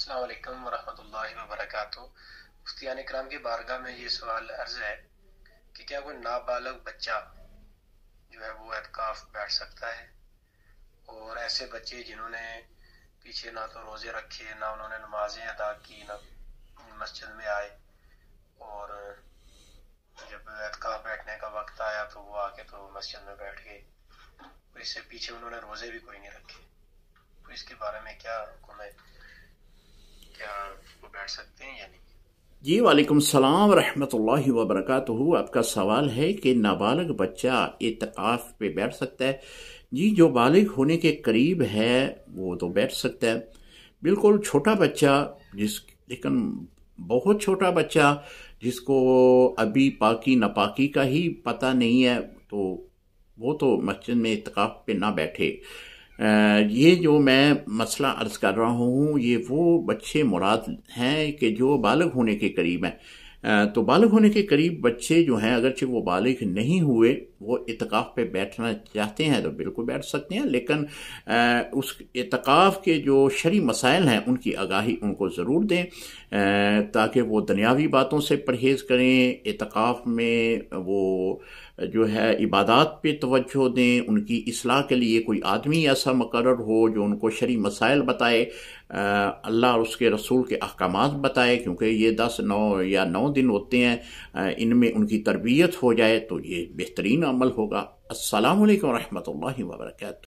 السلام علیکم ورحمۃ اللہ وبرکاتہ۔ مفتیان اکرام کی بارگاہ میں یہ سوال عرض ہے کہ کیا کوئی نابالغ بچہ جو ہے وہ اعتکاف بیٹھ سکتا ہے؟ اور ایسے بچے جنہوں نے پیچھے نہ تو روزے رکھے، نہ انہوں نے نمازیں ادا کی، نہ مسجد میں آئے، اور جب اعتکاف بیٹھنے کا وقت آیا تو وہ آ کے تو مسجد میں بیٹھ گئے، اس سے پیچھے انہوں نے روزے بھی کوئی نہیں رکھے، تو اس کے بارے میں کیا حکم ہے؟ کیا وہ بیٹھ سکتے ہیں یا نہیں؟ جی وعلیکم السلام ورحمۃ اللہ وبرکاتہ۔ آپ کا سوال ہے کہ نابالغ بچہ اعتکاف پہ بیٹھ سکتا ہے؟ جی، جو بالغ ہونے کے قریب ہے وہ تو بیٹھ سکتا ہے۔ بالکل چھوٹا بچہ لیکن بہت چھوٹا بچہ جس کو ابھی پاکی ناپاکی کا ہی پتہ نہیں ہے تو وہ تو مسجد میں اعتکاف پہ نہ بیٹھے۔ یہ جو میں مسئلہ عرض کر رہا ہوں یہ وہ بچے مراد ہیں کہ جو بالغ ہونے کے قریب ہیں۔ تو بالغ ہونے کے قریب بچے جو ہیں اگرچہ وہ بالغ نہیں ہوئے، وہ اعتکاف پہ بیٹھنا چاہتے ہیں تو بالکل بیٹھ سکتے ہیں، لیکن اس اعتکاف کے جو شرعی مسائل ہیں ان کی آگاہی ان کو ضرور دیں تاکہ وہ دنیاوی باتوں سے پرہیز کریں۔ اعتکاف میں وہ جو ہے عبادات پہ توجہ دیں، ان کی اصلاح کے لیے کوئی آدمی ایسا مقرر ہو جو ان کو شرعی مسائل بتائے، اللہ اور اس کے رسول کے احکامات بتائے، کیونکہ یہ 9 دن ہوتے ہیں، ان میں ان کی تربیت ہو جائے تو یہ بہترین عمل ہوگا۔ السلام علیکم ورحمۃ اللہ وبرکاتہ۔